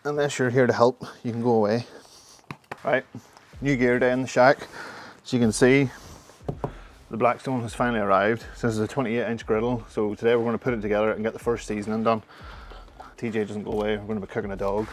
unless you're here to help, you can go away. Right, new gear day in the shack. So you can see the Blackstone has finally arrived. So this is a 28-inch griddle. So today we're going to put it together and get the first seasoning done. TJ doesn't go away, we're going to be cooking a dog.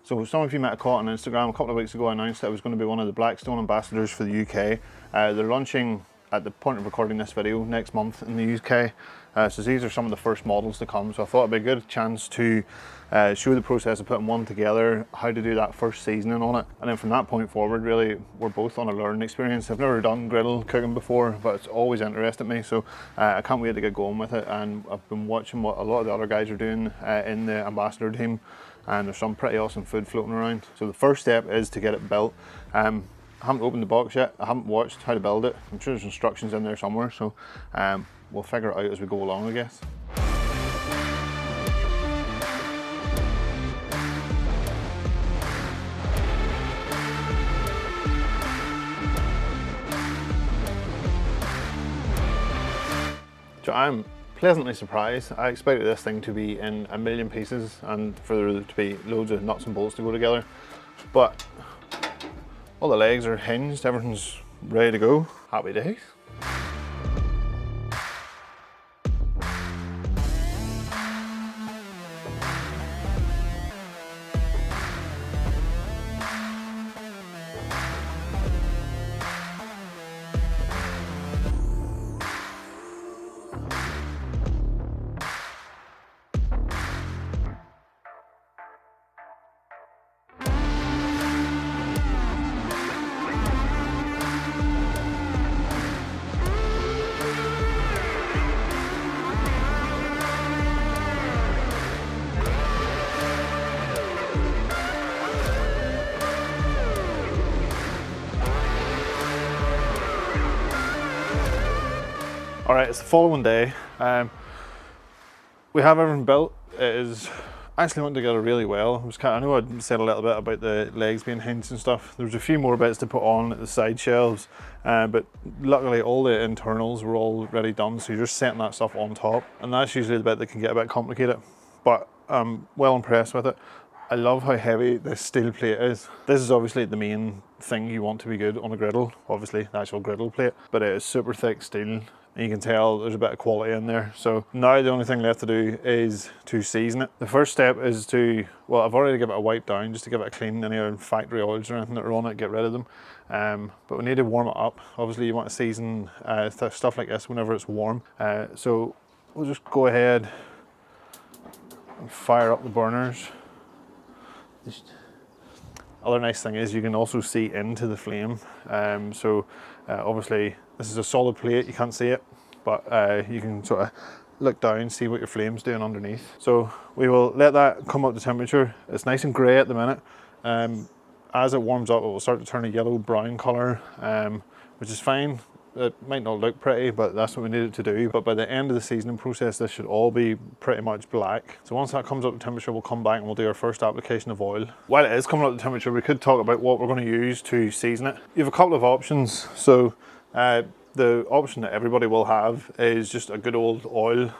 So some of you might have caught on Instagram, a couple of weeks ago I announced that I was going to be one of the Blackstone ambassadors for the UK. They're launching at the point of recording this video next month in the UK. So these are some of the first models to come. So I thought it'd be a good chance to show the process of putting one together, how to do that first seasoning on it. And then from that point forward, really, we're both on a learning experience. I've never done griddle cooking before, but it's always interested me. So I can't wait to get going with it. And I've been watching what a lot of the other guys are doing in the ambassador team. And there's some pretty awesome food floating around. So the first step is to get it built. I haven't opened the box yet. I haven't watched how to build it. I'm sure there's instructions in there somewhere. So we'll figure it out as we go along, I guess. So I'm pleasantly surprised. I expected this thing to be in a million pieces and for there to be loads of nuts and bolts to go together. But all the legs are hinged, everything's ready to go. Happy days. Alright, it's the following day. We have everything built. It is actually went together really well. I know I said a little bit about the legs being hinged and stuff. There was a few more bits to put on at the side shelves, but luckily all the internals were already done, so you're just setting that stuff on top. And that's usually the bit that can get a bit complicated, but I'm well impressed with it. I love how heavy this steel plate is. This is obviously the main thing you want to be good on a griddle, obviously the actual griddle plate, but it is super thick steel. You can tell there's a bit of quality in there. So now the only thing left to do is to season it. The first step is to, well, I've already given it a wipe down just to give it a clean, any factory oils or anything that are on it, get rid of them. But we need to warm it up. Obviously you want to season stuff like this whenever it's warm. So we'll just go ahead and fire up the burners. Other nice thing is you can also see into the flame. Obviously this is a solid plate, you can't see it, but you can sort of look down, see what your flame's doing underneath. So we will let that come up to temperature. It's nice and grey at the minute. As it warms up, it will start to turn a yellow-brown colour, which is fine. It might not look pretty, but that's what we need it to do. But by the end of the seasoning process, this should all be pretty much black. So once that comes up to temperature, we'll come back and we'll do our first application of oil. While it is coming up to temperature, we could talk about what we're going to use to season it. You have a couple of options. So the option that everybody will have is just a good old oil.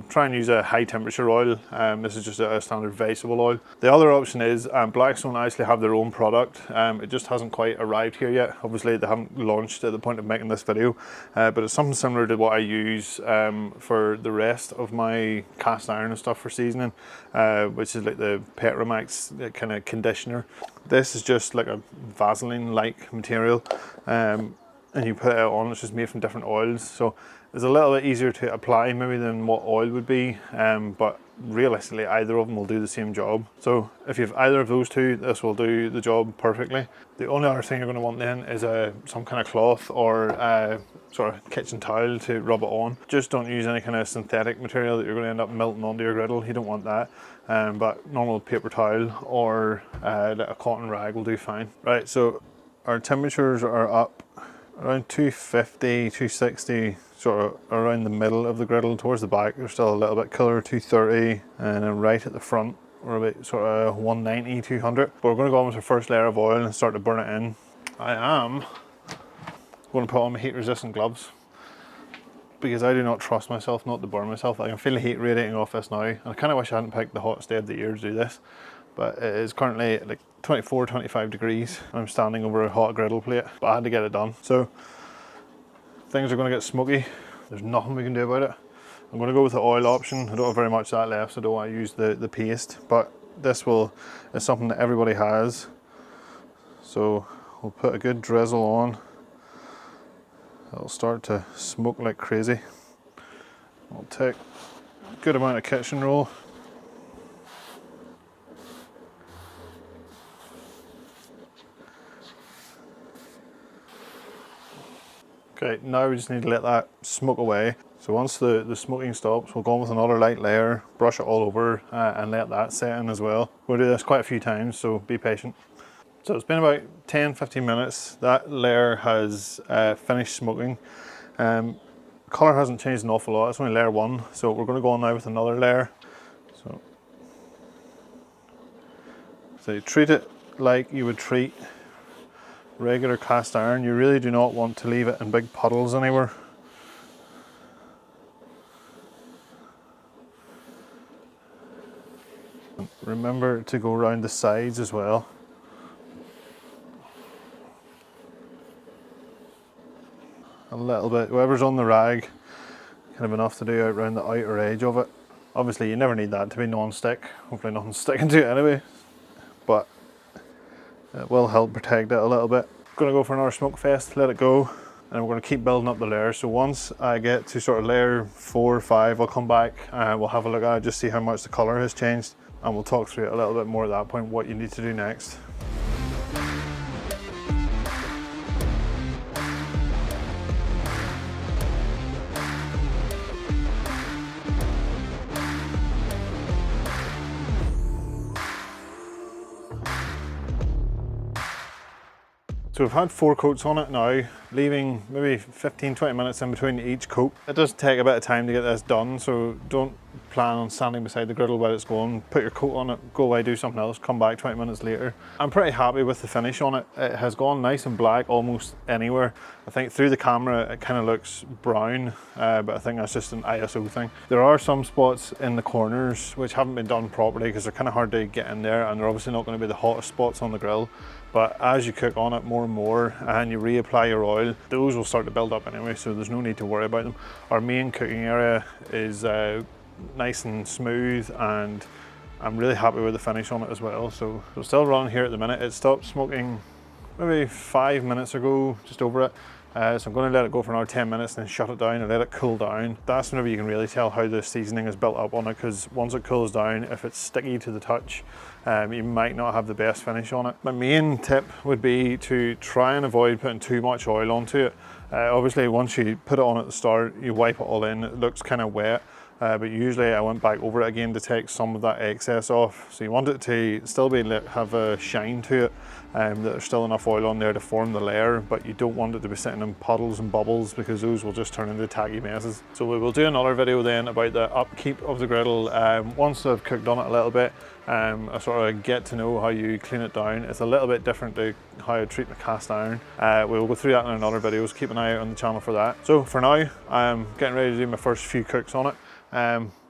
Try and use a high temperature oil. This is just a standard vegetable oil. The other option is Blackstone actually have their own product. It just hasn't quite arrived here yet. Obviously they haven't launched at the point of making this video, but it's something similar to what I use for the rest of my cast iron and stuff for seasoning, which is like the Petromax kind of conditioner. This is just like a Vaseline-like material. And you put it on, it's just made from different oils. So it's a little bit easier to apply maybe than what oil would be, but realistically either of them will do the same job. So if you have either of those two, this will do the job perfectly. The only other thing you're going to want then is some kind of cloth or sort of kitchen towel to rub it on. Just don't use any kind of synthetic material that you're going to end up melting onto your griddle. You don't want that. But normal paper towel or a cotton rag will do fine. Right, so our temperatures are up around 250, 260, sort of around the middle of the griddle. Towards the back there's still a little bit cooler, 230, and then right at the front we're about sort of 190, 200. But we're going to go on with our first layer of oil and start to burn it in. I am going to put on my heat resistant gloves because I do not trust myself not to burn myself. I can feel the heat radiating off this now. And I kind of wish I hadn't picked the hottest day of the year to do this. But it is currently like 24, 25 degrees. I'm standing over a hot griddle plate, but I had to get it done. So things are going to get smoky. There's nothing we can do about it. I'm going to go with the oil option. I don't have very much of that left, so I don't want to use the paste. But this is something that everybody has. So we'll put a good drizzle on. It'll start to smoke like crazy. I'll take a good amount of kitchen roll. Okay, now we just need to let that smoke away. So once the smoking stops, we'll go on with another light layer, brush it all over and let that set in as well. We'll do this quite a few times, so be patient. So it's been about 10-15 minutes. That layer has finished smoking. Colour hasn't changed an awful lot, it's only layer 1. So we're going to go on now with another layer. So you treat it like you would treat regular cast iron. You really do not want to leave it in big puddles anywhere. Remember to go around the sides as well. A little bit, whoever's on the rag, kind of enough to do out around the outer edge of it. Obviously you never need that to be non-stick, hopefully nothing's sticking to it anyway, but it will help protect it a little bit. Going to go for another smoke fest, let it go, and we're going to keep building up the layers. So once I get to sort of layer 4 or 5, I'll come back and we'll have a look at it, just see how much the colour has changed, and we'll talk through it a little bit more at that point, what you need to do next. So we've had 4 coats on it now, leaving maybe 15-20 minutes in between each coat. It does take a bit of time to get this done, so don't plan on standing beside the griddle while it's going. Put your coat on it, go away, do something else, come back 20 minutes later. I'm pretty happy with the finish on it. It has gone nice and black almost anywhere. I think through the camera it kind of looks brown, but I think that's just an ISO thing. There are some spots in the corners which haven't been done properly because they're kind of hard to get in there, and they're obviously not going to be the hottest spots on the grill. But as you cook on it more and more and you reapply your oil, those will start to build up anyway, so there's no need to worry about them. Our main cooking area is nice and smooth, and I'm really happy with the finish on it as well. So we're still running here at the minute. It stopped smoking maybe 5 minutes ago, just over it. So I'm going to let it go for another 10 minutes and then shut it down and let it cool down. That's whenever you can really tell how the seasoning is built up on it, because once it cools down, if it's sticky to the touch, you might not have the best finish on it. My main tip would be to try and avoid putting too much oil onto it. Obviously once you put it on at the start, you wipe it all in, it looks kind of wet. But usually I went back over it again to take some of that excess off. So you want it to still have a shine to it, that there's still enough oil on there to form the layer, but you don't want it to be sitting in puddles and bubbles, because those will just turn into tacky messes. So we will do another video then about the upkeep of the griddle. Once I've cooked on it a little bit, I sort of get to know how you clean it down. It's a little bit different to how I treat my cast iron. We will go through that in another video, so keep an eye out on the channel for that. So for now, I'm getting ready to do my first few cooks on it.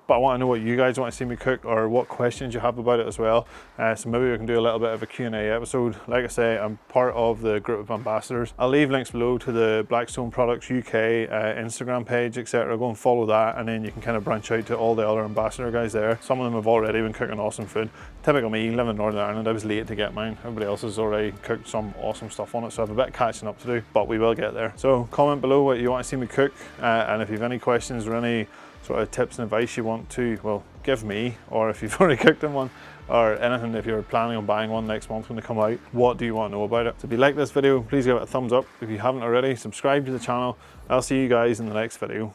But I want to know what you guys want to see me cook, or what questions you have about it as well. So maybe we can do a little bit of a Q&A episode. Like I say, I'm part of the group of ambassadors. I'll leave links below to the Blackstone Products UK Instagram page, etc. Go and follow that, and then you can kind of branch out to all the other ambassador guys there. Some of them have already been cooking awesome food. Typical me, living in Northern Ireland, I was late to get mine. Everybody else has already cooked some awesome stuff on it, so I have a bit of catching up to do, but we will get there. So comment below what you want to see me cook, and if you have any questions or any sort of tips and advice you want to, well, give me, or if you've already cooked in one, or anything, if you're planning on buying one next month when they come out, what do you want to know about it? So if you like this video, please give it a thumbs up. If you haven't already, subscribe to the channel. I'll see you guys in the next video.